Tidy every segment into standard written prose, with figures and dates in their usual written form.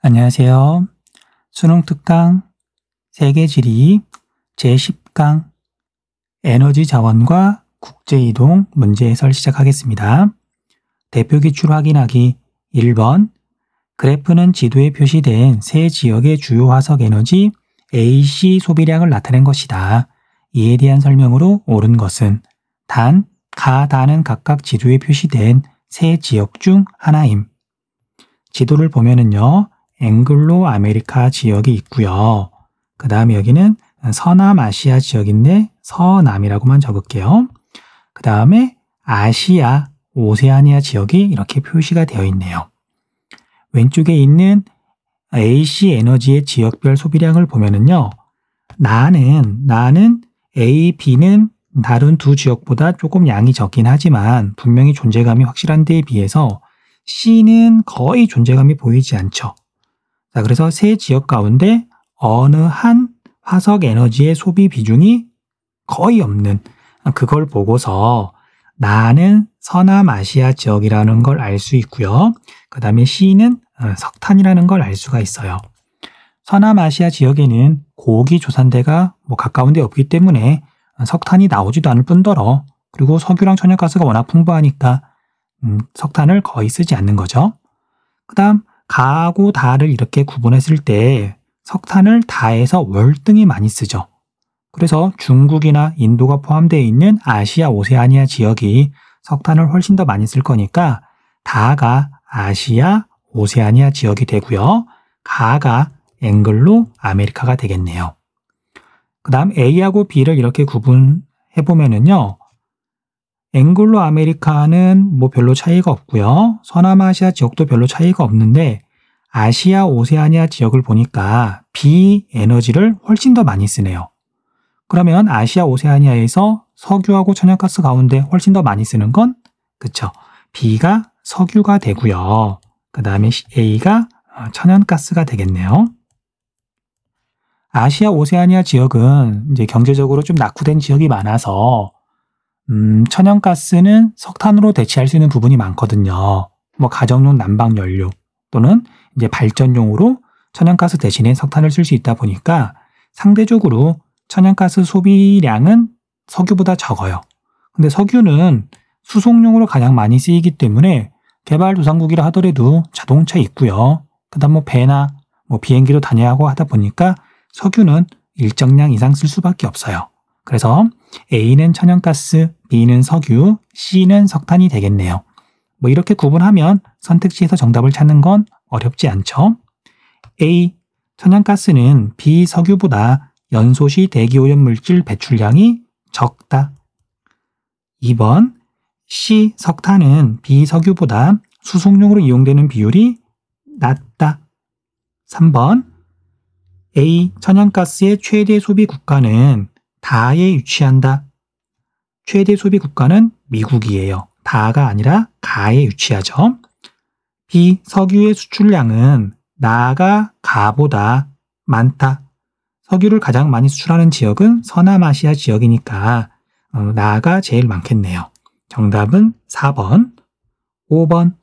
안녕하세요. 수능 특강 세계지리 제10강 에너지 자원과 국제이동 문제 해설 시작하겠습니다. 대표 기출 확인하기 1번 그래프는 지도에 표시된 세 지역의 주요 화석 에너지 AC 소비량을 나타낸 것이다. 이에 대한 설명으로 옳은 것은 단, 가, 다는 각각 지도에 표시된 세 지역 중 하나임. 지도를 보면은요. 앵글로 아메리카 지역이 있고요. 그 다음에 여기는 서남아시아 지역인데 서남이라고만 적을게요. 그 다음에 아시아, 오세아니아 지역이 이렇게 표시가 되어 있네요. 왼쪽에 있는 AC 에너지의 지역별 소비량을 보면은요. 나는 A, B는 다른 두 지역보다 조금 양이 적긴 하지만 분명히 존재감이 확실한 데에 비해서 C는 거의 존재감이 보이지 않죠. 자, 그래서 세 지역 가운데 어느 한 화석 에너지의 소비 비중이 거의 없는 그걸 보고서 나는 서남아시아 지역이라는 걸 알 수 있고요. 그 다음에 C는 석탄이라는 걸 알 수가 있어요. 서남아시아 지역에는 고기 조산대가 가까운 데 없기 때문에 석탄이 나오지도 않을 뿐더러 그리고 석유랑 천연가스가 워낙 풍부하니까 석탄을 거의 쓰지 않는 거죠. 그 다음 가하고 다를 이렇게 구분했을 때 석탄을 다에서 월등히 많이 쓰죠. 그래서 중국이나 인도가 포함되어 있는 아시아 오세아니아 지역이 석탄을 훨씬 더 많이 쓸 거니까 다가 아시아 오세아니아 지역이 되고요. 가가 앵글로 아메리카가 되겠네요. 그 다음 A하고 B를 이렇게 구분해보면은요. 앵글로 아메리카는 별로 차이가 없고요. 서남아시아 지역도 별로 차이가 없는데 아시아 오세아니아 지역을 보니까 B 에너지를 훨씬 더 많이 쓰네요. 그러면 아시아 오세아니아에서 석유하고 천연가스 가운데 훨씬 더 많이 쓰는 건 그쵸? B가 석유가 되고요. 그 다음에 A가 천연가스가 되겠네요. 아시아 오세아니아 지역은 이제 경제적으로 좀 낙후된 지역이 많아서 천연가스는 석탄으로 대체할 수 있는 부분이 많거든요. 가정용 난방 연료 또는 이제 발전용으로 천연가스 대신에 석탄을 쓸 수 있다 보니까 상대적으로 천연가스 소비량은 석유보다 적어요. 근데 석유는 수송용으로 가장 많이 쓰이기 때문에 개발도상국이라 하더라도 자동차 있고요. 그다음 배나 비행기도 다녀야 하고 하다 보니까 석유는 일정량 이상 쓸 수밖에 없어요. 그래서 A는 천연가스, B는 석유, C는 석탄이 되겠네요. 이렇게 구분하면 선택지에서 정답을 찾는 건 어렵지 않죠. A, 천연가스는 B, 석유보다 연소시 대기오염물질 배출량이 적다. 2번, C, 석탄은 B, 석유보다 수송용으로 이용되는 비율이 낮다. 3번, A, 천연가스의 최대 소비 국가는 다에 위치한다. 최대 소비 국가는 미국이에요. 다가 아니라 가에 위치하죠. B, 석유의 수출량은 나가 가보다 많다. 석유를 가장 많이 수출하는 지역은 서남아시아 지역이니까 나가 제일 많겠네요. 정답은 4번. 5번,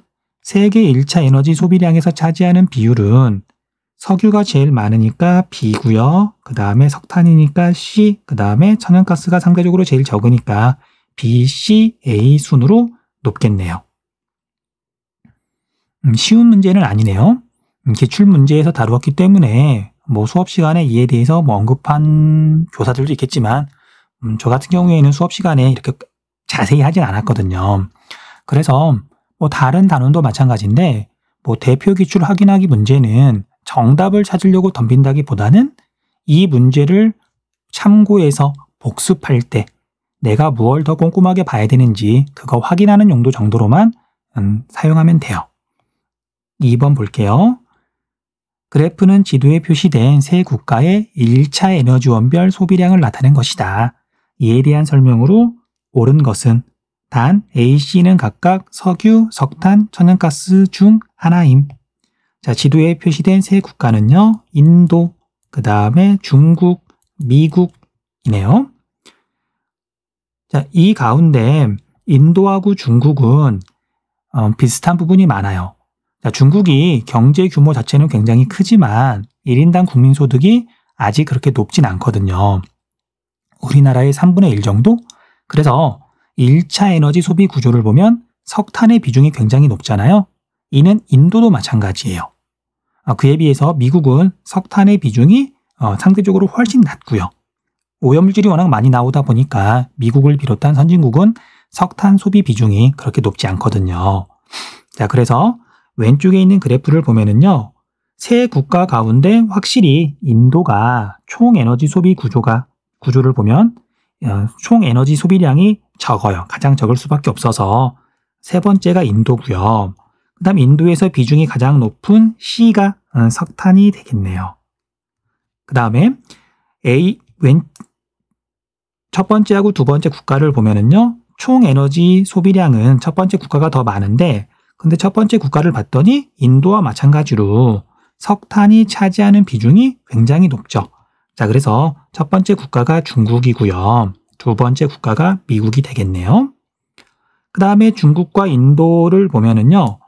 세계 1차 에너지 소비량에서 차지하는 비율은 석유가 제일 많으니까 B고요. 그 다음에 석탄이니까 C, 그 다음에 천연가스가 상대적으로 제일 적으니까 B, C, A 순으로 높겠네요. 쉬운 문제는 아니네요. 기출 문제에서 다루었기 때문에 수업 시간에 이에 대해서 언급한 교사들도 있겠지만 저 같은 경우에는 수업 시간에 이렇게 자세히 하진 않았거든요. 그래서 다른 단원도 마찬가지인데 대표 기출 확인하기 문제는 정답을 찾으려고 덤빈다기보다는 이 문제를 참고해서 복습할 때 내가 무엇을 더 꼼꼼하게 봐야 되는지 그거 확인하는 용도 정도로만 사용하면 돼요. 2번 볼게요. 그래프는 지도에 표시된 세 국가의 1차 에너지원별 소비량을 나타낸 것이다. 이에 대한 설명으로 옳은 것은 단 A, C는 각각 석유, 석탄, 천연가스 중 하나임. 자, 지도에 표시된 세 국가는요. 인도, 그 다음에 중국, 미국이네요. 자, 이 가운데 인도하고 중국은 비슷한 부분이 많아요. 자, 중국이 경제 규모 자체는 굉장히 크지만 1인당 국민소득이 아직 그렇게 높진 않거든요. 우리나라의 3분의 1 정도? 그래서 1차 에너지 소비 구조를 보면 석탄의 비중이 굉장히 높잖아요. 이는 인도도 마찬가지예요. 그에 비해서 미국은 석탄의 비중이 상대적으로 훨씬 낮고요. 오염물질이 워낙 많이 나오다 보니까 미국을 비롯한 선진국은 석탄 소비 비중이 그렇게 높지 않거든요. 자, 그래서 왼쪽에 있는 그래프를 보면은요, 세 국가 가운데 확실히 인도가 총 에너지 소비 구조를 보면 총 에너지 소비량이 적어요. 가장 적을 수밖에 없어서 세 번째가 인도고요. 그 다음 인도에서 비중이 가장 높은 C가 석탄이 되겠네요. 그 다음에 첫 번째하고 두 번째 국가를 보면은요, 총 에너지 소비량은 첫 번째 국가가 더 많은데, 근데 첫 번째 국가를 봤더니 인도와 마찬가지로 석탄이 차지하는 비중이 굉장히 높죠. 자, 그래서 첫 번째 국가가 중국이고요. 두 번째 국가가 미국이 되겠네요. 그 다음에 중국과 인도를 보면은요,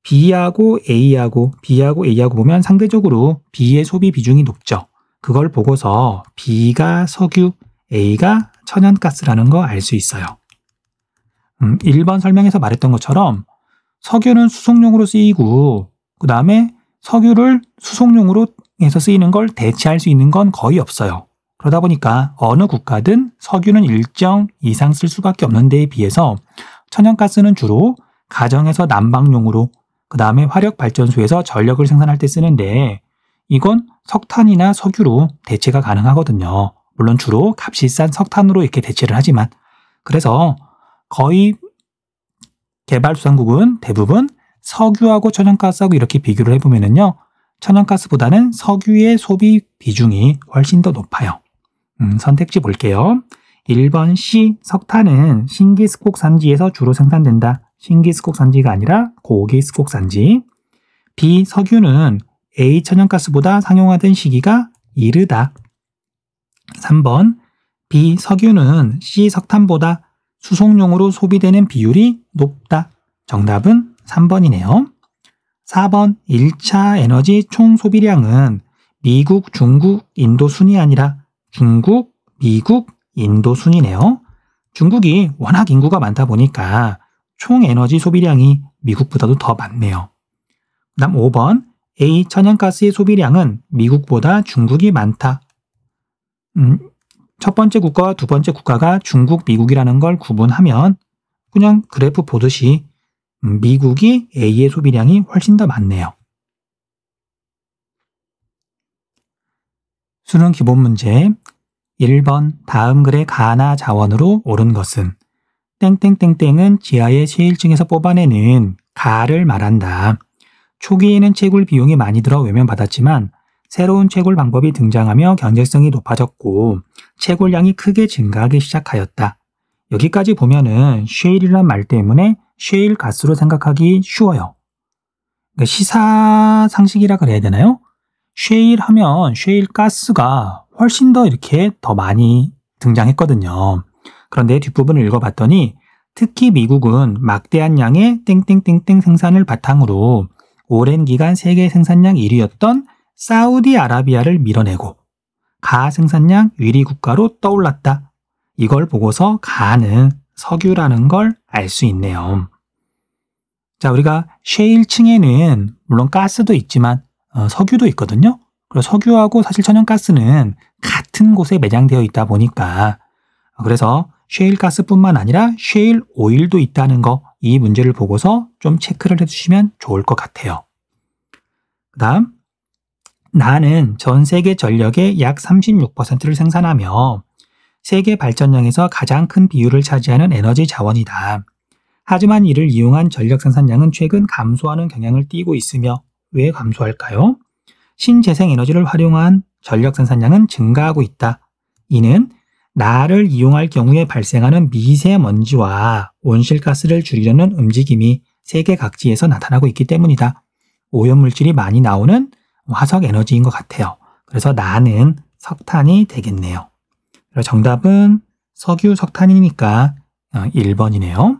B하고 A하고 보면 상대적으로 B의 소비 비중이 높죠. 그걸 보고서 B가 석유, A가 천연가스라는 거 알 수 있어요. 1번 설명에서 말했던 것처럼 석유는 수송용으로 쓰이고 그 다음에 석유를 수송용으로 해서 쓰이는 걸 대체할 수 있는 건 거의 없어요. 그러다 보니까 어느 국가든 석유는 일정 이상 쓸 수밖에 없는 데에 비해서 천연가스는 주로 가정에서 난방용으로 그 다음에 화력발전소에서 전력을 생산할 때 쓰는데 이건 석탄이나 석유로 대체가 가능하거든요. 물론 주로 값이 싼 석탄으로 이렇게 대체를 하지만 그래서 거의 개발도상국은 대부분 석유하고 천연가스하고 이렇게 비교를 해보면은요, 천연가스보다는 석유의 소비 비중이 훨씬 더 높아요. 선택지 볼게요. 1번 C, 석탄은 신기스콕 산지에서 주로 생산된다. 신기스콕 산지가 아니라 고기스콕 산지. B, 석유는 A, 천연가스보다 상용화된 시기가 이르다. 3번 B, 석유는 C, 석탄보다 수송용으로 소비되는 비율이 높다. 정답은 3번이네요. 4번 1차 에너지 총 소비량은 미국, 중국, 인도 순이 아니라 중국, 미국, 인도 순이네요. 중국이 워낙 인구가 많다 보니까 총 에너지 소비량이 미국보다도 더 많네요. 그 다음 5번 A, 천연가스의 소비량은 미국보다 중국이 많다. 첫 번째 국가와 두 번째 국가가 중국, 미국이라는 걸 구분하면 그냥 그래프 보듯이 미국이 A의 소비량이 훨씬 더 많네요. 수능 기본 문제 1번 다음 글의 가나 자원으로 옳은 것은 땡땡땡땡은 지하의 셰일층에서 뽑아내는 가를 말한다. 초기에는 채굴 비용이 많이 들어 외면받았지만 새로운 채굴 방법이 등장하며 경제성이 높아졌고 채굴량이 크게 증가하기 시작하였다. 여기까지 보면은 셰일이란 말 때문에 셰일 가스로 생각하기 쉬워요. 그러니까 시사상식이라 그래야 되나요? 셰일 하면 셰일 가스가 훨씬 더 이렇게 더 많이 등장했거든요. 그런데 뒷부분을 읽어봤더니 특히 미국은 막대한 양의 땡땡땡땡 생산을 바탕으로 오랜 기간 세계 생산량 1위였던 사우디아라비아를 밀어내고 가 생산량 1위 국가로 떠올랐다. 이걸 보고서 가는 석유라는 걸 알 수 있네요. 자, 우리가 셰일층에는 물론 가스도 있지만 석유도 있거든요. 그리고 석유하고 사실 천연가스는 같은 곳에 매장되어 있다 보니까 그래서 셰일가스뿐만 아니라 셰일 오일도 있다는 거 이 문제를 보고서 좀 체크를 해주시면 좋을 것 같아요. 그 다음 나는 전 세계 전력의 약 36%를 생산하며 세계 발전량에서 가장 큰 비율을 차지하는 에너지 자원이다. 하지만 이를 이용한 전력 생산량은 최근 감소하는 경향을 띠고 있으며 왜 감소할까요? 신재생 에너지를 활용한 전력 생산량은 증가하고 있다. 이는 나를 이용할 경우에 발생하는 미세먼지와 온실가스를 줄이려는 움직임이 세계 각지에서 나타나고 있기 때문이다. 오염물질이 많이 나오는 화석 에너지인 것 같아요. 그래서 나는 석탄이 되겠네요. 정답은 석유, 석탄이니까 1번이네요.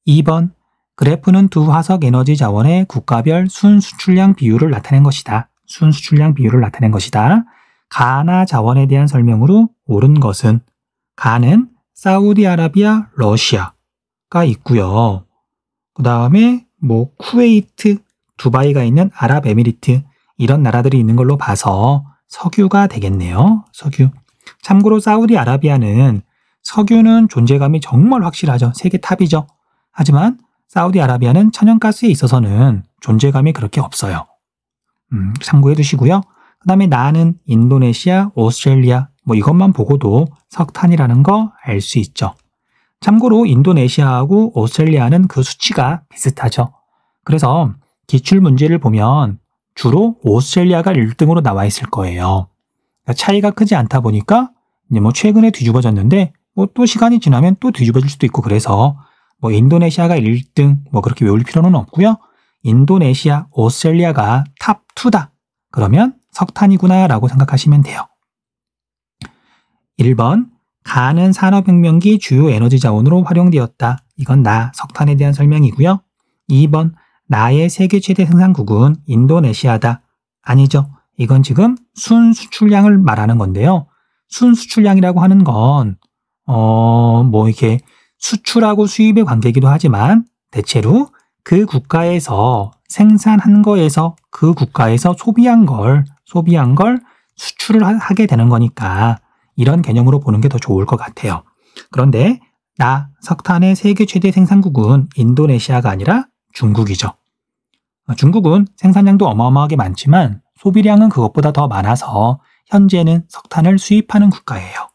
2번 그래프는 두 화석 에너지 자원의 국가별 순수출량 비율을 나타낸 것이다. 순수출량 비율을 나타낸 것이다. 가나 자원에 대한 설명으로 옳은 것은 가는 사우디아라비아, 러시아가 있고요. 그 다음에 뭐 쿠웨이트, 두바이가 있는 아랍에미리트 이런 나라들이 있는 걸로 봐서 석유가 되겠네요. 석유. 참고로 사우디아라비아는 석유는 존재감이 정말 확실하죠. 세계 탑이죠. 하지만 사우디아라비아는 천연가스에 있어서는 존재감이 그렇게 없어요. 참고해 두시고요. 그 다음에 나는 인도네시아, 오스트레일리아 뭐 이것만 보고도 석탄이라는 거 알 수 있죠. 참고로 인도네시아하고 오스트레일리아는 그 수치가 비슷하죠. 그래서 기출 문제를 보면 주로 오스트레일리아가 1등으로 나와 있을 거예요. 그러니까 차이가 크지 않다 보니까 이제 뭐 최근에 뒤집어졌는데 뭐 또 시간이 지나면 또 뒤집어질 수도 있고 그래서 뭐 인도네시아가 1등 뭐 그렇게 외울 필요는 없고요. 인도네시아, 오스트레일리아가 탑 2다. 그러면 석탄이구나 라고 생각하시면 돼요. 1번 가는 산업혁명기 주요 에너지 자원으로 활용되었다. 이건 나, 석탄에 대한 설명이고요. 2번 나의 세계 최대 생산국은 인도네시아다. 아니죠. 이건 지금 순수출량을 말하는 건데요. 순수출량이라고 하는 건 뭐 이렇게 수출하고 수입의 관계이기도 하지만 대체로 그 국가에서 생산한 거에서 그 국가에서 소비한 걸 수출을 하게 되는 거니까 이런 개념으로 보는 게 더 좋을 것 같아요. 그런데 나 석탄의 세계 최대 생산국은 인도네시아가 아니라 중국이죠. 중국은 생산량도 어마어마하게 많지만 소비량은 그것보다 더 많아서 현재는 석탄을 수입하는 국가예요.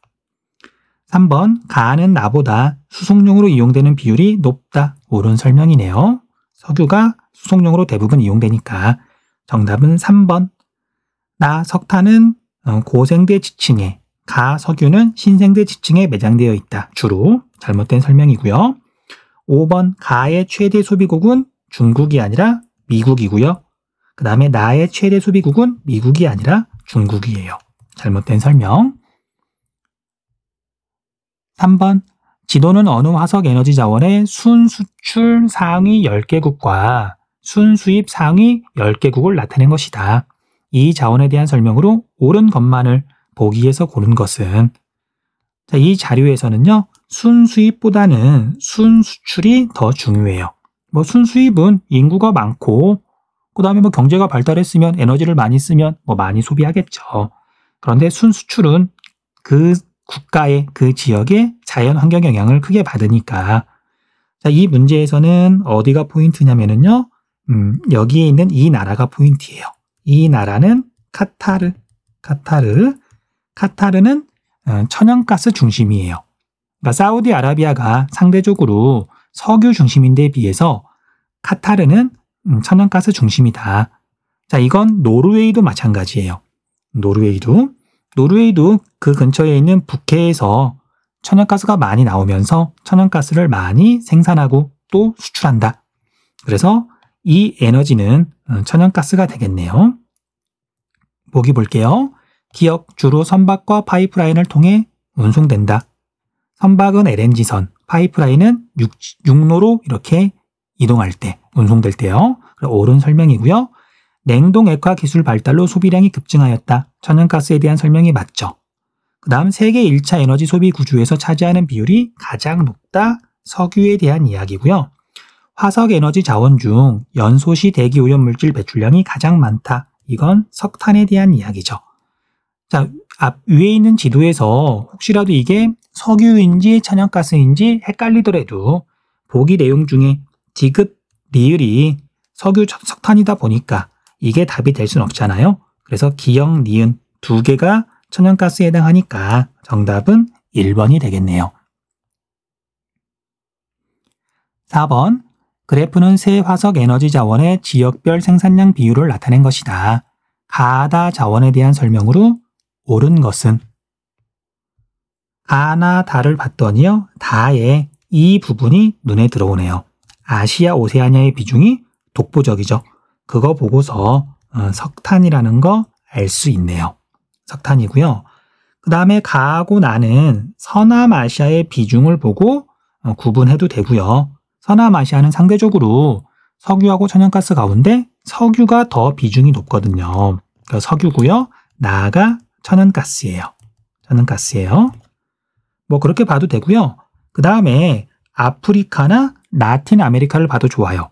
3번 가는 나보다 수송용으로 이용되는 비율이 높다. 옳은 설명이네요. 석유가 수송용으로 대부분 이용되니까 정답은 3번. 나 석탄은 고생대 지층에, 가 석유는 신생대 지층에 매장되어 있다. 주로 잘못된 설명이고요. 5번 가의 최대 소비국은 중국이 아니라 미국이고요. 그 다음에 나의 최대 소비국은 미국이 아니라 중국이에요. 잘못된 설명. 3번 지도는 어느 화석 에너지 자원의 순수출 상위 10개국과 순수입 상위 10개국을 나타낸 것이다. 이 자원에 대한 설명으로 옳은 것만을 보기에서 고른 것은 이 자료에서는요. 순수입보다는 순수출이 더 중요해요. 뭐 순수입은 인구가 많고 그 다음에 뭐 경제가 발달했으면 에너지를 많이 쓰면 뭐 많이 소비하겠죠. 그런데 순수출은 그 국가의 그 지역의 자연 환경 영향을 크게 받으니까 자, 이 문제에서는 어디가 포인트냐면요. 여기에 있는 이 나라가 포인트예요. 이 나라는 카타르. 카타르는 천연가스 중심이에요. 그러니까 사우디아라비아가 상대적으로 석유 중심인데 비해서 카타르는 천연가스 중심이다. 자, 이건 노르웨이도 마찬가지예요. 노르웨이도 그 근처에 있는 북해에서 천연가스가 많이 나오면서 천연가스를 많이 생산하고 또 수출한다. 그래서 이 에너지는 천연가스가 되겠네요. 보기 볼게요. 기억, 주로 선박과 파이프라인을 통해 운송된다. 선박은 LNG선, 파이프라인은 육로로 이렇게 이동할 때, 운송될 때요. 옳은 설명이고요. 냉동 액화 기술 발달로 소비량이 급증하였다. 천연가스에 대한 설명이 맞죠. 그 다음 세계 1차 에너지 소비 구조에서 차지하는 비율이 가장 높다. 석유에 대한 이야기고요. 화석 에너지 자원 중 연소시 대기 오염 물질 배출량이 가장 많다. 이건 석탄에 대한 이야기죠. 자, 위에 있는 지도에서 혹시라도 이게 석유인지 천연가스인지 헷갈리더라도 보기 내용 중에 디귿, 리을이 석유, 석탄이다 보니까 이게 답이 될 수는 없잖아요. 그래서 기역, 니은 두 개가 천연가스에 해당하니까 정답은 1번이 되겠네요. 4번 그래프는 세 화석 에너지 자원의 지역별 생산량 비율을 나타낸 것이다. 가다 자원에 대한 설명으로 옳은 것은 가나 다를 봤더니요. 다의 이 부분이 눈에 들어오네요. 아시아 오세아니아의 비중이 독보적이죠. 그거 보고서 석탄이라는 거 알 수 있네요. 석탄이고요. 그 다음에 가하고 나는 서남아시아의 비중을 보고 구분해도 되고요. 서남아시아는 상대적으로 석유하고 천연가스 가운데 석유가 더 비중이 높거든요. 그러니까 석유고요. 나아가 천연가스예요. 천연가스예요. 뭐 그렇게 봐도 되고요. 그 다음에 아프리카나 라틴 아메리카를 봐도 좋아요.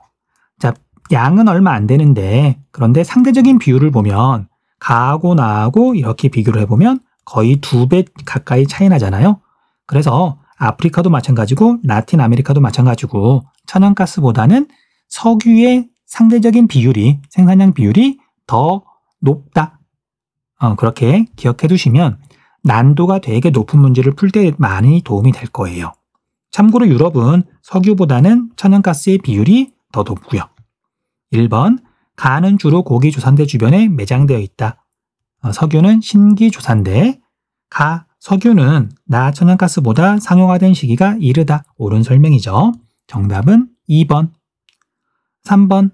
자, 양은 얼마 안 되는데 그런데 상대적인 비율을 보면 가하고 나하고 이렇게 비교를 해보면 거의 2배 가까이 차이 나잖아요. 그래서 아프리카도 마찬가지고 라틴 아메리카도 마찬가지고 천연가스보다는 석유의 상대적인 비율이 생산량 비율이 더 높다. 그렇게 기억해 두시면 난도가 되게 높은 문제를 풀 때 많이 도움이 될 거예요. 참고로 유럽은 석유보다는 천연가스의 비율이 더 높고요. 1번, 가는 주로 고기 조산대 주변에 매장되어 있다. 석유는 신기 조산대, 석유는 나 천연가스보다 상용화된 시기가 이르다. 옳은 설명이죠. 정답은 2번. 3번,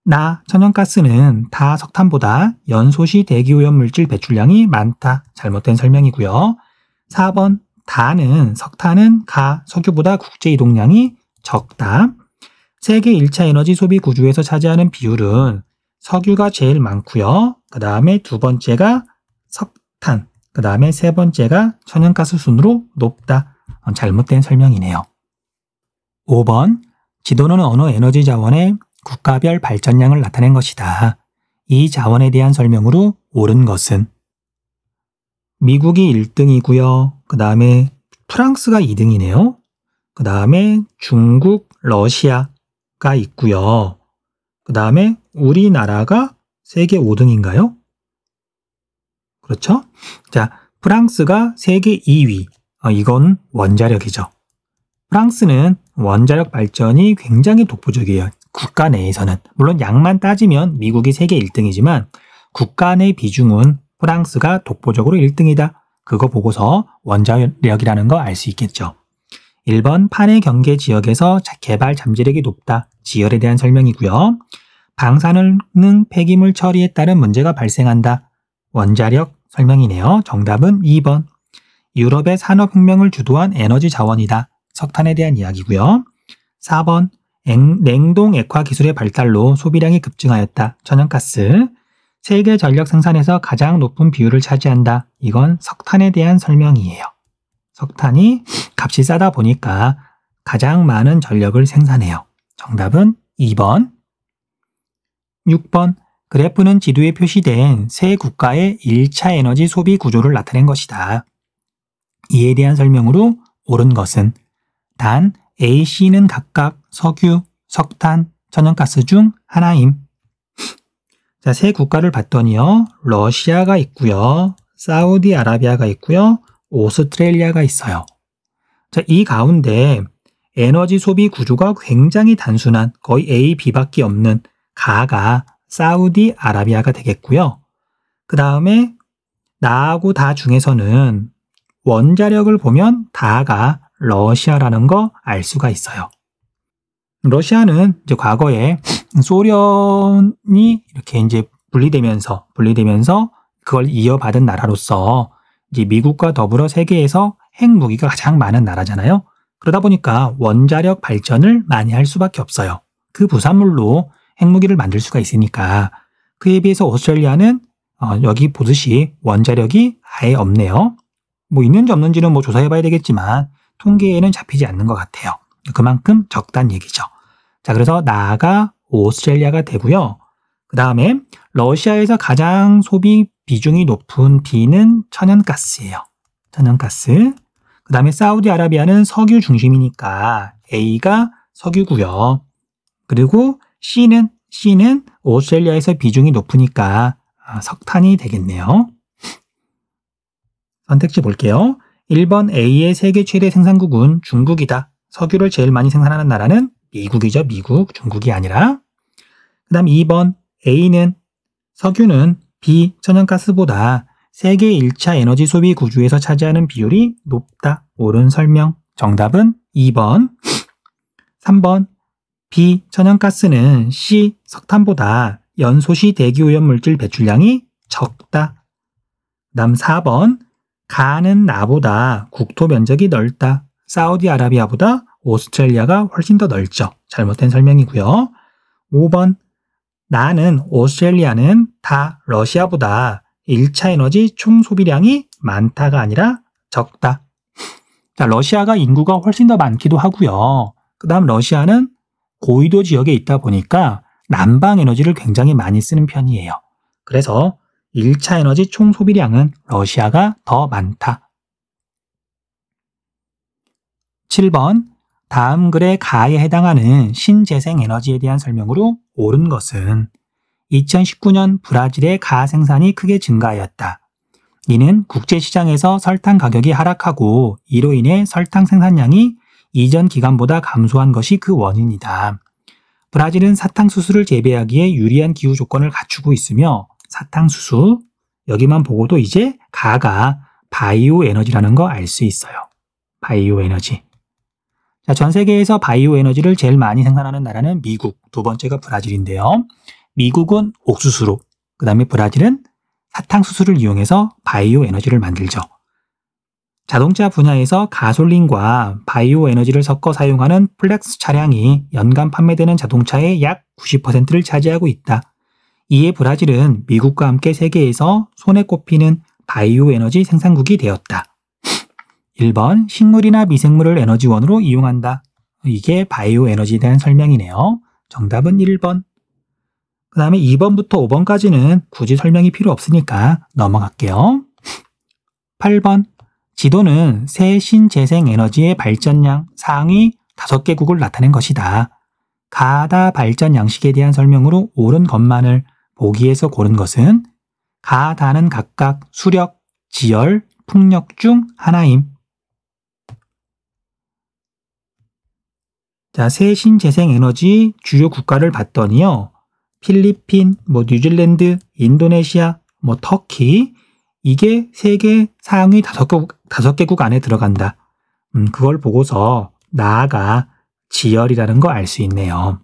나 천연가스는 다 석탄보다 연소시 대기오염물질 배출량이 많다. 잘못된 설명이고요. 4번, 석탄은 석유보다 국제 이동량이 적다. 세계 1차 에너지 소비 구조에서 차지하는 비율은 석유가 제일 많고요. 그 다음에 두 번째가 석탄, 그 다음에 세 번째가 천연가스 순으로 높다. 잘못된 설명이네요. 5번, 지도는 어느 에너지 자원의 국가별 발전량을 나타낸 것이다. 이 자원에 대한 설명으로 옳은 것은 미국이 1등이고요. 그 다음에 프랑스가 2등이네요. 그 다음에 중국, 러시아가 있고요. 그 다음에 우리나라가 세계 5등인가요? 그렇죠? 자, 프랑스가 세계 2위. 이건 원자력이죠. 프랑스는 원자력 발전이 굉장히 독보적이에요. 국가 내에서는. 물론 양만 따지면 미국이 세계 1등이지만 국가 내 비중은 프랑스가 독보적으로 1등이다. 그거 보고서 원자력이라는 거 알 수 있겠죠. 1번, 판의 경계 지역에서 개발 잠재력이 높다. 지열에 대한 설명이고요. 방사능 폐기물 처리에 따른 문제가 발생한다. 원자력 설명이네요. 정답은 2번. 유럽의 산업혁명을 주도한 에너지 자원이다. 석탄에 대한 이야기고요. 4번, 냉동 액화 기술의 발달로 소비량이 급증하였다. 천연가스. 세계 전력 생산에서 가장 높은 비율을 차지한다. 이건 석탄에 대한 설명이에요. 석탄이 값이 싸다 보니까 가장 많은 전력을 생산해요. 정답은 2번. 6번, 그래프는 지도에 표시된 세 국가의 1차 에너지 소비 구조를 나타낸 것이다. 이에 대한 설명으로 옳은 것은 단 A, C는 각각 석유, 석탄, 천연가스 중 하나임. 자, 세 국가를 봤더니요. 러시아가 있고요. 사우디아라비아가 있고요. 오스트레일리아가 있어요. 자, 이 가운데 에너지 소비 구조가 굉장히 단순한 거의 A, B밖에 없는 가가 사우디아라비아가 되겠고요. 그 다음에 나하고 다 중에서는 원자력을 보면 다가 러시아라는 거 알 수가 있어요. 러시아는 이제 과거에 소련이 이렇게 이제 분리되면서 그걸 이어받은 나라로서 이제 미국과 더불어 세계에서 핵무기가 가장 많은 나라잖아요. 그러다 보니까 원자력 발전을 많이 할 수밖에 없어요. 그 부산물로 핵무기를 만들 수가 있으니까. 그에 비해서 오스트레일리아는 여기 보듯이 원자력이 아예 없네요. 뭐 있는지 없는지는 뭐 조사해봐야 되겠지만 통계에는 잡히지 않는 것 같아요. 그만큼 적다는 얘기죠. 자, 그래서 나가 오스트레일리아가 되고요. 그 다음에 러시아에서 가장 소비 비중이 높은 B는 천연가스예요. 천연가스. 그 다음에 사우디아라비아는 석유 중심이니까 A가 석유고요. 그리고 C는 오스트레일리아에서 비중이 높으니까 석탄이 되겠네요. 선택지 볼게요. 1번 A의 세계 최대 생산국은 중국이다. 석유를 제일 많이 생산하는 나라는 미국이죠. 미국, 중국이 아니라. 그 다음 2번 A는 석유는 B, 천연가스보다 세계 1차 에너지 소비 구조에서 차지하는 비율이 높다. 옳은 설명. 정답은 2번. 3번 B, 천연가스는 C, 석탄보다 연소시 대기오염물질 배출량이 적다. 그 다음 4번 가는 나보다 국토 면적이 넓다. 사우디아라비아보다 오스트레일리아가 훨씬 더 넓죠. 잘못된 설명이고요. 5번 나는 오스트레일리아는 다 러시아보다 1차 에너지 총 소비량이 많다가 아니라 적다. 자, 러시아가 인구가 훨씬 더 많기도 하고요. 그 다음 러시아는 고위도 지역에 있다 보니까 난방 에너지를 굉장히 많이 쓰는 편이에요. 그래서 1차 에너지 총 소비량은 러시아가 더 많다. 7번 다음 글의 가에 해당하는 신재생 에너지에 대한 설명으로 옳은 것은 2019년 브라질의 가 생산이 크게 증가하였다. 이는 국제시장에서 설탕 가격이 하락하고 이로 인해 설탕 생산량이 이전 기간보다 감소한 것이 그 원인이다. 브라질은 사탕수수를 재배하기에 유리한 기후 조건을 갖추고 있으며 사탕수수, 여기만 보고도 이제 가가 바이오 에너지라는 거 알 수 있어요. 바이오 에너지. 자, 전 세계에서 바이오 에너지를 제일 많이 생산하는 나라는 미국, 두 번째가 브라질인데요. 미국은 옥수수로, 그 다음에 브라질은 사탕수수를 이용해서 바이오 에너지를 만들죠. 자동차 분야에서 가솔린과 바이오 에너지를 섞어 사용하는 플렉스 차량이 연간 판매되는 자동차의 약 90%를 차지하고 있다. 이에 브라질은 미국과 함께 세계에서 손에 꼽히는 바이오 에너지 생산국이 되었다. 1번 식물이나 미생물을 에너지원으로 이용한다. 이게 바이오 에너지에 대한 설명이네요. 정답은 1번. 그 다음에 2번부터 5번까지는 굳이 설명이 필요 없으니까 넘어갈게요. 8번 지도는 새 신재생 에너지의 발전량 상위 5개국을 나타낸 것이다. 가다 발전 양식에 대한 설명으로 옳은 것만을 보기에서 고른 것은 가다는 각각 수력, 지열, 풍력 중 하나임. 자, 새 신재생 에너지 주요 국가를 봤더니요. 필리핀, 뉴질랜드, 인도네시아, 터키 이게 세계 상위 5개국 안에 들어간다. 그걸 보고서 나아가 지열이라는 거 알 수 있네요.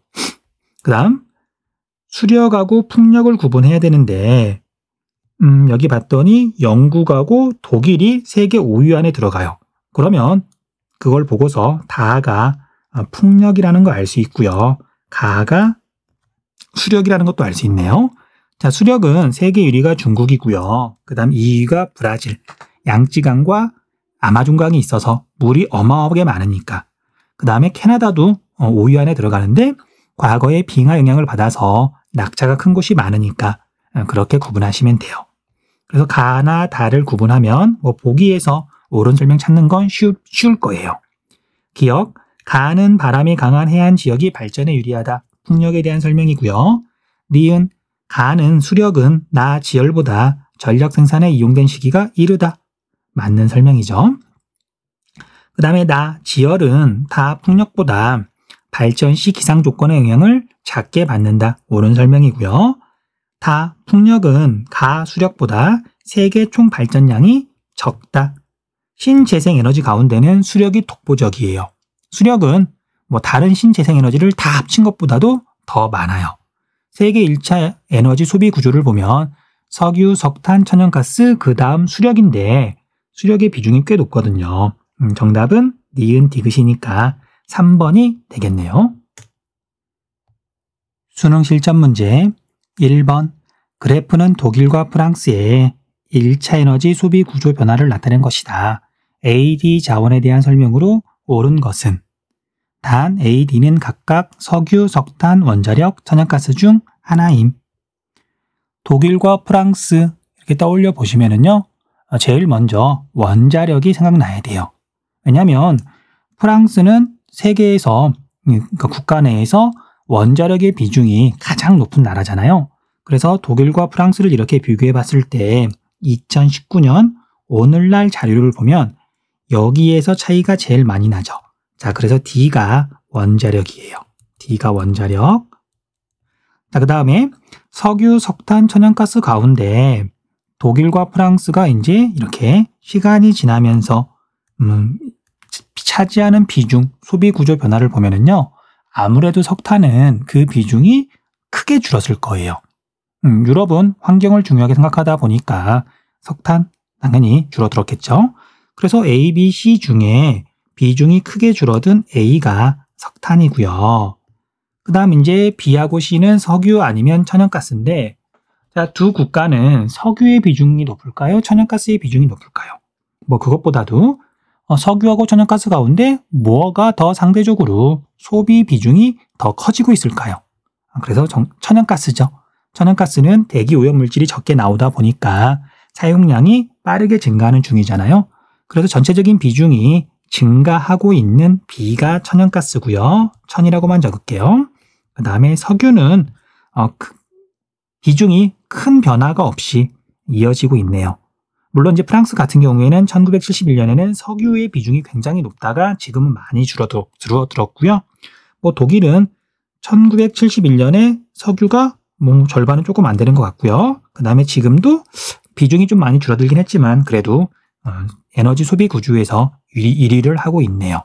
그 다음 수력하고 풍력을 구분해야 되는데 여기 봤더니 영국하고 독일이 세계 5위 안에 들어가요. 그러면 그걸 보고서 다가 풍력이라는 거 알 수 있고요. 가가 수력이라는 것도 알 수 있네요. 자, 수력은 세계 1위가 중국이고요. 그 다음 2위가 브라질. 양쯔강과 아마존강이 있어서 물이 어마어마하게 많으니까. 그 다음에 캐나다도 5위 안에 들어가는데 과거에 빙하 영향을 받아서 낙차가 큰 곳이 많으니까 그렇게 구분하시면 돼요. 그래서 가나 다를 구분하면 보기에서 옳은 설명 찾는 건 쉬울 거예요. 기억, 가는 바람이 강한 해안 지역이 발전에 유리하다. 풍력에 대한 설명이고요. 니은, 가는 수력은 나 지열보다 전력 생산에 이용된 시기가 이르다. 맞는 설명이죠. 그 다음에 나 지열은 다 풍력보다 발전 시 기상 조건의 영향을 작게 받는다. 옳은 설명이고요. 다 풍력은 가 수력보다 세계 총 발전량이 적다. 신재생 에너지 가운데는 수력이 독보적이에요. 수력은 다른 신재생 에너지를 다 합친 것보다도 더 많아요. 세계 1차 에너지 소비 구조를 보면 석유, 석탄, 천연가스, 그 다음 수력인데 수력의 비중이 꽤 높거든요. 정답은 니은 디귿이니까 3번이 되겠네요. 수능 실전 문제 1번 그래프는 독일과 프랑스의 1차 에너지 소비 구조 변화를 나타낸 것이다. A, D 자원에 대한 설명으로 옳은 것은 단 A, D는 각각 석유, 석탄, 원자력, 천연가스 중 하나임. 독일과 프랑스 이렇게 떠올려 보시면은요. 제일 먼저 원자력이 생각나야 돼요. 왜냐하면 프랑스는 세계에서 그러니까 국가 내에서 원자력의 비중이 가장 높은 나라잖아요. 그래서 독일과 프랑스를 이렇게 비교해 봤을 때 2019년 오늘날 자료를 보면 여기에서 차이가 제일 많이 나죠. 자, 그래서 D가 원자력이에요. D가 원자력. 자, 그 다음에 석유, 석탄, 천연가스 가운데 독일과 프랑스가 이제 이렇게 시간이 지나면서 차지하는 비중, 소비 구조 변화를 보면은요. 아무래도 석탄은 그 비중이 크게 줄었을 거예요. 유럽은 환경을 중요하게 생각하다 보니까 석탄 당연히 줄어들었겠죠. 그래서 A, B, C 중에 비중이 크게 줄어든 A가 석탄이고요. 그 다음 이제 B하고 C는 석유 아니면 천연가스인데, 자, 두 국가는 석유의 비중이 높을까요? 천연가스의 비중이 높을까요? 뭐 그것보다도 석유하고 천연가스 가운데 뭐가 더 상대적으로 소비 비중이 더 커지고 있을까요? 그래서 천연가스죠. 천연가스는 대기 오염물질이 적게 나오다 보니까 사용량이 빠르게 증가하는 중이잖아요. 그래서 전체적인 비중이 증가하고 있는 B가 천연가스고요. 천이라고만 적을게요. 그 다음에 석유는 비중이 큰 변화가 없이 이어지고 있네요. 물론 이제 프랑스 같은 경우에는 1971년에는 석유의 비중이 굉장히 높다가 지금은 많이 줄어들었고요. 뭐 독일은 1971년에 석유가 뭐 절반은 조금 안 되는 것 같고요. 그 다음에 지금도 비중이 좀 많이 줄어들긴 했지만 그래도 에너지 소비 구조에서 1위를 하고 있네요.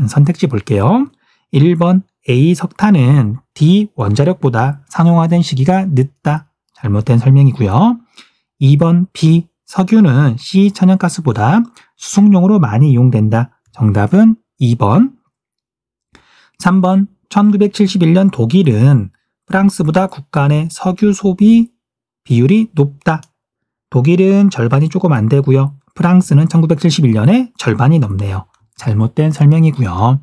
선택지 볼게요. 1번 A 석탄은 D 원자력보다 상용화된 시기가 늦다. 잘못된 설명이고요. 2번 B 석유는 C 천연가스보다 수송용으로 많이 이용된다. 정답은 2번. 3번 1971년 독일은 프랑스보다 국가 내 석유 소비 비율이 높다. 독일은 절반이 조금 안 되고요. 프랑스는 1971년에 절반이 넘네요. 잘못된 설명이고요.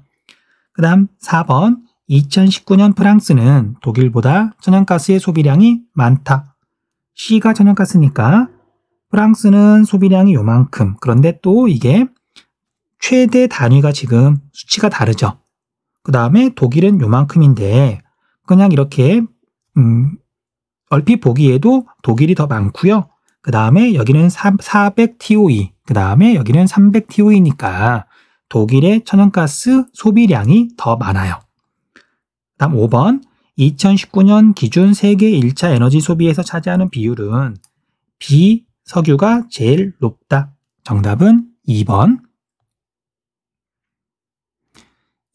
그 다음 4번 2019년 프랑스는 독일보다 천연가스의 소비량이 많다. C가 천연가스니까 프랑스는 소비량이 요만큼. 그런데 또 이게 최대 단위가 지금 수치가 다르죠. 그 다음에 독일은 요만큼인데 그냥 이렇게 얼핏 보기에도 독일이 더 많고요. 그 다음에 여기는 400TOE, 그 다음에 여기는 300TOE니까 독일의 천연가스 소비량이 더 많아요. 다음 5번 2019년 기준 세계 1차 에너지 소비에서 차지하는 비율은 비석유가 제일 높다. 정답은 2번.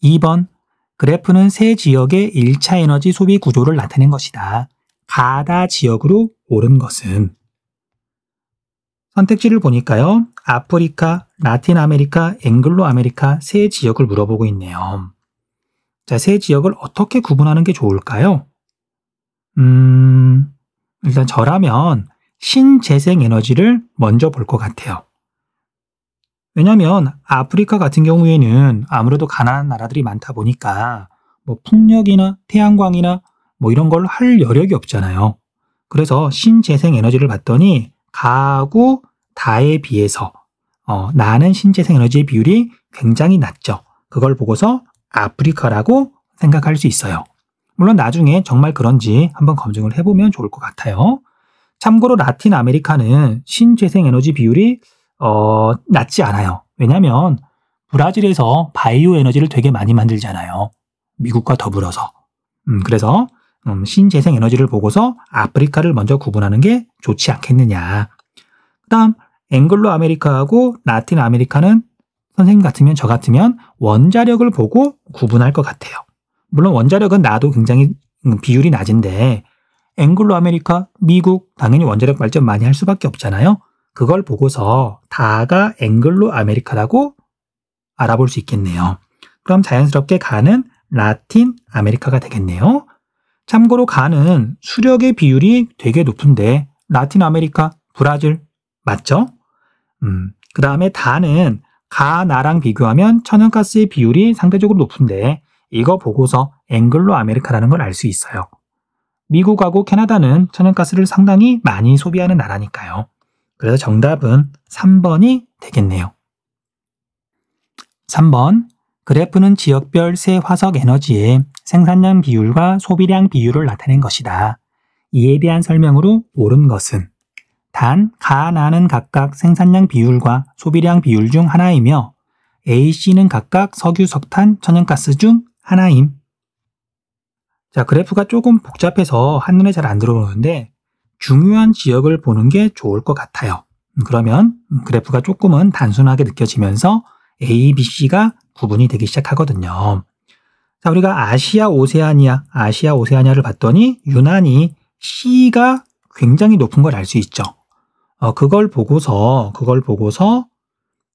2번 그래프는 세 지역의 1차 에너지 소비 구조를 나타낸 것이다. 가다 지역으로 오른 것은 선택지를 보니까요. 아프리카, 라틴 아메리카, 앵글로 아메리카 세 지역을 물어보고 있네요. 자, 세 지역을 어떻게 구분하는 게 좋을까요? 일단 저라면 신재생 에너지를 먼저 볼 것 같아요. 왜냐하면 아프리카 같은 경우에는 아무래도 가난한 나라들이 많다 보니까 뭐 풍력이나 태양광이나 뭐 이런 걸 할 여력이 없잖아요. 그래서 신재생 에너지를 봤더니 가하고 다에 비해서 나는 신재생 에너지의 비율이 굉장히 낮죠. 그걸 보고서 아프리카라고 생각할 수 있어요. 물론 나중에 정말 그런지 한번 검증을 해보면 좋을 것 같아요. 참고로 라틴 아메리카는 신재생 에너지 비율이 낮지 않아요. 왜냐하면 브라질에서 바이오 에너지를 되게 많이 만들잖아요. 미국과 더불어서. 그래서 신재생 에너지를 보고서 아프리카를 먼저 구분하는 게 좋지 않겠느냐. 그 다음 앵글로 아메리카하고 라틴 아메리카는 선생님 같으면 저 같으면 원자력을 보고 구분할 것 같아요. 물론 원자력은 나도 굉장히 비율이 낮은데 앵글로 아메리카, 미국 당연히 원자력 발전 많이 할 수밖에 없잖아요. 그걸 보고서 다가 앵글로 아메리카라고 알아볼 수 있겠네요. 그럼 자연스럽게 가는 라틴 아메리카가 되겠네요. 참고로 가는 수력의 비율이 되게 높은데 라틴 아메리카, 브라질 맞죠? 그 다음에 다는 가나랑 비교하면 천연가스의 비율이 상대적으로 높은데 이거 보고서 앵글로 아메리카라는 걸 알 수 있어요. 미국하고 캐나다는 천연가스를 상당히 많이 소비하는 나라니까요. 그래서 정답은 3번이 되겠네요. 3번 그래프는 지역별 새 화석 에너지의 생산량 비율과 소비량 비율을 나타낸 것이다. 이에 대한 설명으로 옳은 것은 단, 가, 나는 각각 생산량 비율과 소비량 비율 중 하나이며 A, C는 각각 석유, 석탄, 천연가스 중 하나임. 자, 그래프가 조금 복잡해서 한눈에 잘 안 들어오는데 중요한 지역을 보는 게 좋을 것 같아요. 그러면 그래프가 조금은 단순하게 느껴지면서 A, B, C가 구분이 되기 시작하거든요. 자, 우리가 아시아 오세아니아를 봤더니 유난히 C가 굉장히 높은 걸 알 수 있죠. 그걸 보고서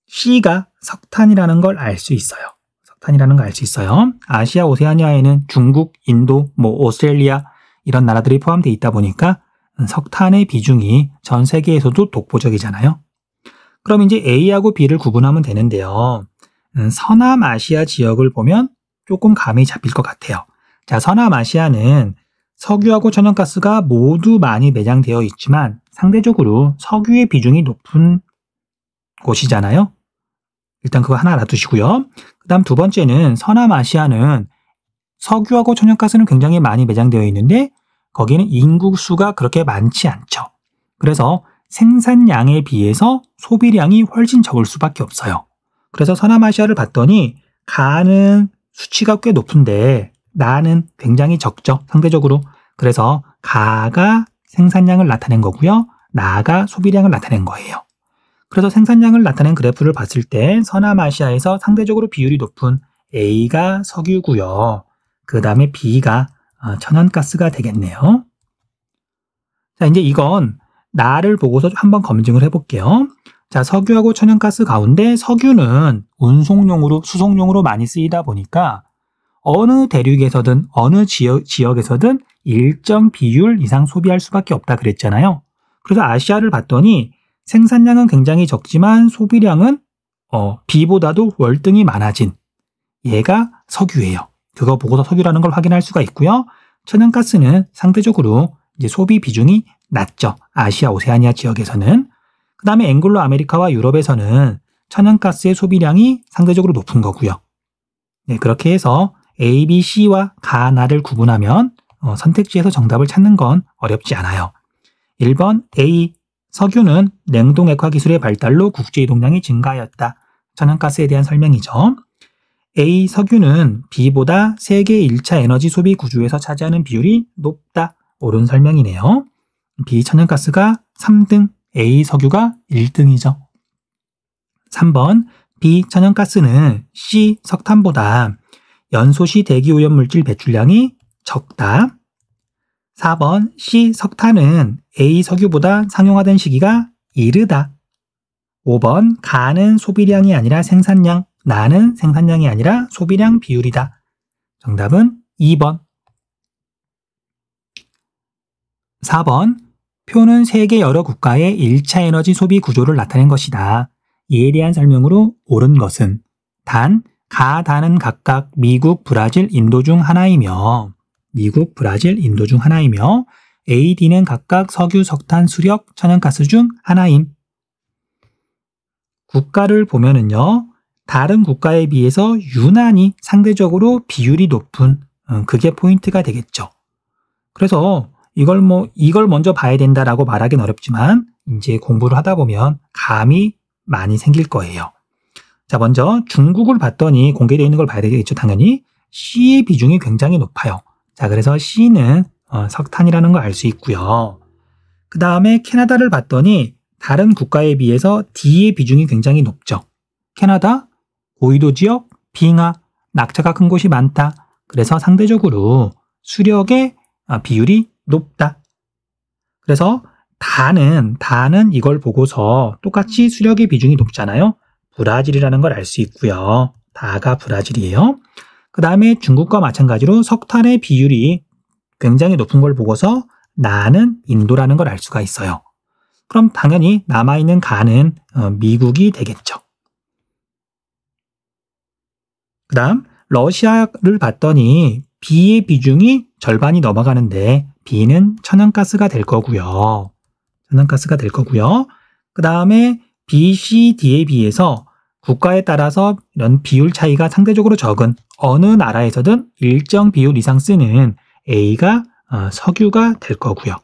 C가 석탄이라는 걸 알 수 있어요. 석탄이라는 걸 알 수 있어요. 아시아 오세아니아에는 중국, 인도, 오스트레일리아 이런 나라들이 포함되어 있다 보니까 석탄의 비중이 전 세계에서도 독보적이잖아요. 그럼 이제 A하고 B를 구분하면 되는데요. 서남아시아 지역을 보면 조금 감이 잡힐 것 같아요. 자, 서남아시아는 석유하고 천연가스가 모두 많이 매장되어 있지만 상대적으로 석유의 비중이 높은 곳이잖아요. 일단 그거 하나 알아두시고요. 그 다음 두 번째는 서남아시아는 석유하고 천연가스는 굉장히 많이 매장되어 있는데 거기는 인구 수가 그렇게 많지 않죠. 그래서 생산량에 비해서 소비량이 훨씬 적을 수밖에 없어요. 그래서 서남아시아를 봤더니 가는 수치가 꽤 높은데 나는 굉장히 적죠. 상대적으로. 그래서 가가 생산량을 나타낸 거고요. 나가 소비량을 나타낸 거예요. 그래서 생산량을 나타낸 그래프를 봤을 때 서남아시아에서 상대적으로 비율이 높은 A가 석유고요. 그 다음에 B가 천연가스가 되겠네요. 자, 이제 이건 나를 보고서 한번 검증을 해볼게요. 자, 석유하고 천연가스 가운데 석유는 운송용으로, 수송용으로 많이 쓰이다 보니까 어느 대륙에서든 어느 지역에서든 일정 비율 이상 소비할 수밖에 없다 그랬잖아요. 그래서 아시아를 봤더니 생산량은 굉장히 적지만 소비량은 B보다도 월등히 많아진 얘가 석유예요. 그거 보고서 석유라는 걸 확인할 수가 있고요. 천연가스는 상대적으로 이제 소비 비중이 낮죠. 아시아 오세아니아 지역에서는. 그 다음에 앵글로 아메리카와 유럽에서는 천연가스의 소비량이 상대적으로 높은 거고요. 네, 그렇게 해서 A, B, C와 가나를 구분하면 선택지에서 정답을 찾는 건 어렵지 않아요. 1번 A, 석유는 냉동 액화 기술의 발달로 국제 이동량이 증가하였다. 천연가스에 대한 설명이죠. A, 석유는 B보다 세계 1차 에너지 소비 구조에서 차지하는 비율이 높다. 옳은 설명이네요. B, 천연가스가 3등, A, 석유가 1등이죠. 3번 B, 천연가스는 C, 석탄보다 연소시 대기오염물질 배출량이 적다. 4번 C, 석탄은 A, 석유보다 상용화된 시기가 이르다. 5번 가는 소비량이 아니라 생산량, 나는 생산량이 아니라 소비량 비율이다. 정답은 2번. 4번 표는 세계 여러 국가의 1차 에너지 소비 구조를 나타낸 것이다. 이에 대한 설명으로 옳은 것은 단, 가, 다는 각각 미국, 브라질, 인도 중 하나이며 A, D는 각각 석유, 석탄, 수력, 천연가스 중 하나임. 국가를 보면은요, 다른 국가에 비해서 유난히 상대적으로 비율이 높은 그게 포인트가 되겠죠. 그래서 이걸 먼저 봐야 된다라고 말하기는 어렵지만 이제 공부를 하다 보면 감이 많이 생길 거예요. 자, 먼저 중국을 봤더니 공개되어 있는 걸 봐야 되겠죠. 당연히 C의 비중이 굉장히 높아요. 자, 그래서 C는 석탄이라는 걸 알 수 있고요. 그 다음에 캐나다를 봤더니 다른 국가에 비해서 D의 비중이 굉장히 높죠. 캐나다, 고위도 지역, 빙하, 낙차가 큰 곳이 많다. 그래서 상대적으로 수력의 비율이 높다. 그래서 다는 이걸 보고서 똑같이 수력의 비중이 높잖아요. 브라질이라는 걸 알 수 있고요. 다가 브라질이에요. 그 다음에 중국과 마찬가지로 석탄의 비율이 굉장히 높은 걸 보고서 나는 인도라는 걸 알 수가 있어요. 그럼 당연히 남아있는 가는 미국이 되겠죠. 그 다음 러시아를 봤더니 B의 비중이 절반이 넘어가는데 B는 천연가스가 될 거고요. 그 다음에 B, C, D에 비해서 국가에 따라서 이런 비율 차이가 상대적으로 적은 어느 나라에서든 일정 비율 이상 쓰는 A가 석유가 될 거고요.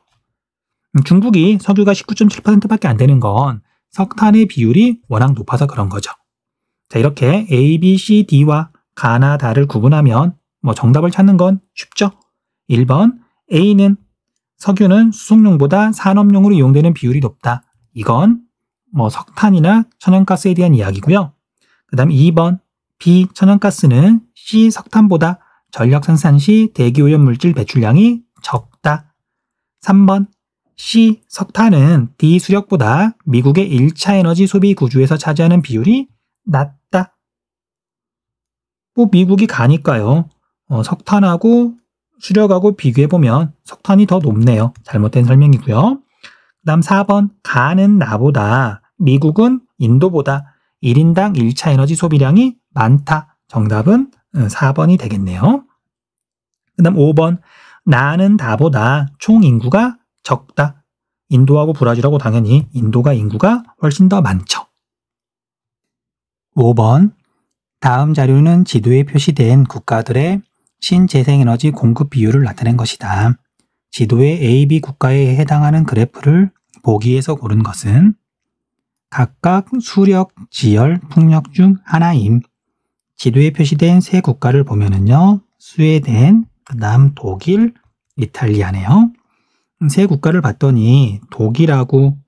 중국이 석유가 19.7%밖에 안 되는 건 석탄의 비율이 워낙 높아서 그런 거죠. 자, 이렇게 A, B, C, D와 가나 다를 구분하면 정답을 찾는 건 쉽죠. 1번 A는 석유는 수송용보다 산업용으로 이용되는 비율이 높다. 이건 석탄이나 천연가스에 대한 이야기고요. 그 다음 2번 B, 천연가스는 C, 석탄보다 전력 생산 시 대기오염물질 배출량이 적다. 3번 C, 석탄은 D, 수력보다 미국의 1차 에너지 소비 구조에서 차지하는 비율이 낮다. 뭐 미국이 가니까요. 석탄하고 수력하고 비교해보면 석탄이 더 높네요. 잘못된 설명이고요. 그 다음 4번 가는 나보다 미국은 인도보다 1인당 1차 에너지 소비량이 많다. 정답은 4번이 되겠네요. 그 다음 5번 나는 다보다 총 인구가 적다. 인도하고 브라질하고 당연히 인도가 인구가 훨씬 더 많죠. 5번 다음 자료는 지도에 표시된 국가들의 신재생에너지 공급 비율을 나타낸 것이다. 지도의 A, B 국가에 해당하는 그래프를 보기에서 고른 것은 각각 수력, 지열, 풍력 중 하나임. 지도에 표시된 세 국가를 보면은요. 스웨덴, 그 다음 독일, 이탈리아네요. 세 국가를 봤더니 독일하고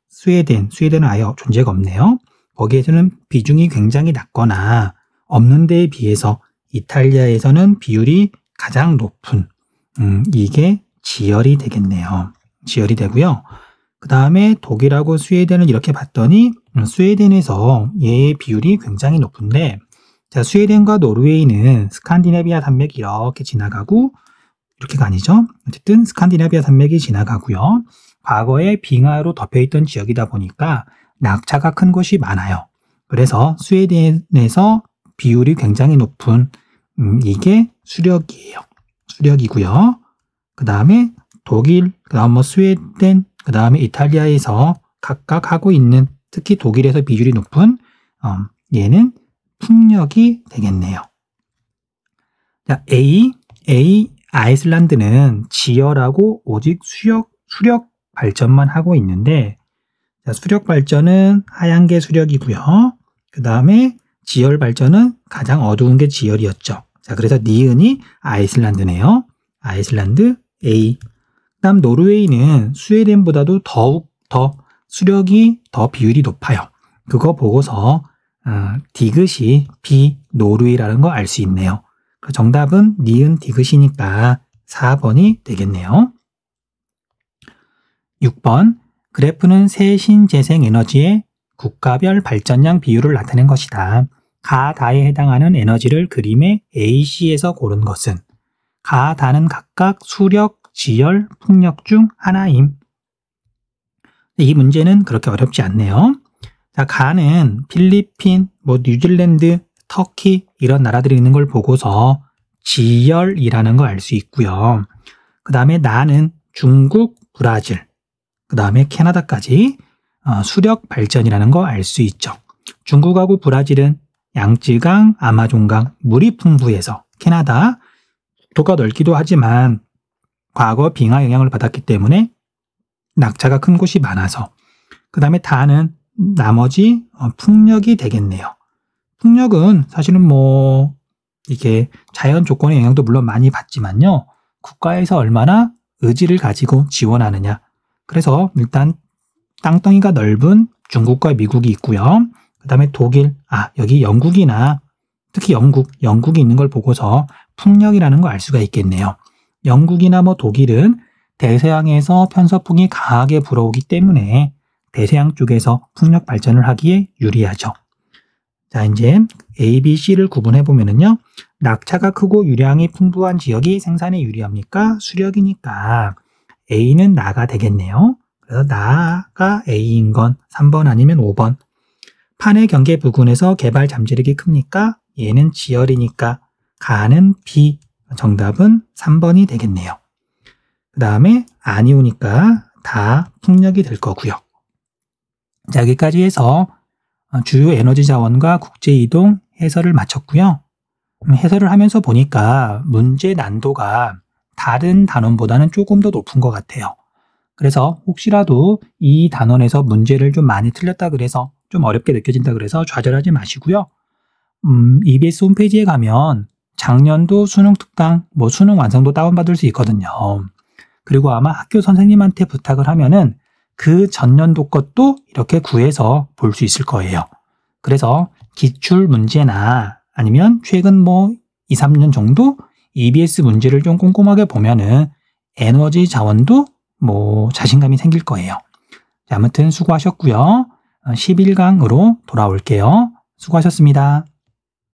스웨덴은 아예 존재가 없네요. 거기에서는 비중이 굉장히 낮거나 없는 데에 비해서 이탈리아에서는 비율이 가장 높은 이게 지열이 되겠네요. 지열이 되고요. 그 다음에 독일하고 스웨덴을 이렇게 봤더니 스웨덴에서 얘의 비율이 굉장히 높은데 자, 스웨덴과 노르웨이는 스칸디네비아 산맥이 이렇게 지나가고 이렇게가 아니죠. 어쨌든 스칸디네비아 산맥이 지나가고요. 과거에 빙하로 덮여있던 지역이다 보니까 낙차가 큰 곳이 많아요. 그래서 스웨덴에서 비율이 굉장히 높은 이게 수력이에요. 수력이고요. 그 다음에 독일, 그 다음 뭐 스웨덴, 그 다음에 이탈리아에서 각각 하고 있는 특히 독일에서 비율이 높은 얘는 풍력이 되겠네요. 자, 아이슬란드는 지열하고 오직 수력 발전만 하고 있는데 자, 수력 발전은 하얀 게 수력이고요. 그 다음에 지열 발전은 가장 어두운 게 지열이었죠. 자, 그래서 니은이 아이슬란드네요. 아이슬란드 A. 그 다음 노르웨이는 스웨덴보다도 더욱 더 수력이 더 비율이 높아요. 그거 보고서 디귿이 B 노르웨이라는 거 알 수 있네요. 정답은 니은 디귿이니까 4번이 되겠네요. 6번 그래프는 새 신재생 에너지의 국가별 발전량 비율을 나타낸 것이다. 가, 다에 해당하는 에너지를 그림의 A, C에서 고른 것은 가, 다는 각각 수력, 지열, 풍력 중 하나임. 이 문제는 그렇게 어렵지 않네요. 자, 가는 필리핀, 뉴질랜드, 터키 이런 나라들이 있는 걸 보고서 지열이라는 걸 알 수 있고요. 그 다음에 나는 중국, 브라질, 그 다음에 캐나다까지 수력 발전이라는 거 알 수 있죠. 중국하고 브라질은 양쯔강, 아마존강, 물이 풍부해서 캐나다 국토가 넓기도 하지만 과거 빙하 영향을 받았기 때문에 낙차가 큰 곳이 많아서 그 다음에 다는 나머지 풍력이 되겠네요. 풍력은 사실은 이게 자연 조건의 영향도 물론 많이 받지만요. 국가에서 얼마나 의지를 가지고 지원하느냐. 그래서 일단 땅덩이가 넓은 중국과 미국이 있고요. 그 다음에 독일, 여기 영국이나 특히 영국이 있는 걸 보고서 풍력이라는 걸 알 수가 있겠네요. 영국이나 독일은 대서양에서 편서풍이 강하게 불어오기 때문에 대서양 쪽에서 풍력 발전을 하기에 유리하죠. 자, 이제 A, B, C를 구분해 보면은요. 낙차가 크고 유량이 풍부한 지역이 생산에 유리합니까? 수력이니까 A는 나가 되겠네요. 그래서 나가 A인 건 3번 아니면 5번. 판의 경계 부근에서 개발 잠재력이 큽니까? 얘는 지열이니까 가는 B. 정답은 3번이 되겠네요. 그 다음에 아니오니까 다 풍력이 될 거고요. 자, 여기까지 해서 주요 에너지 자원과 국제이동 해설을 마쳤고요. 해설을 하면서 보니까 문제 난도가 다른 단원보다는 조금 더 높은 것 같아요. 그래서 혹시라도 이 단원에서 문제를 좀 많이 틀렸다 그래서 좀 어렵게 느껴진다 그래서 좌절하지 마시고요. EBS 홈페이지에 가면 작년도 수능 특강, 수능 완성도 다운받을 수 있거든요. 그리고 아마 학교 선생님한테 부탁을 하면은 그 전년도 것도 이렇게 구해서 볼 수 있을 거예요. 그래서 기출 문제나 아니면 최근 2, 3년 정도 EBS 문제를 좀 꼼꼼하게 보면은 에너지 자원도 자신감이 생길 거예요. 자, 아무튼 수고하셨고요. 11강으로 돌아올게요. 수고하셨습니다.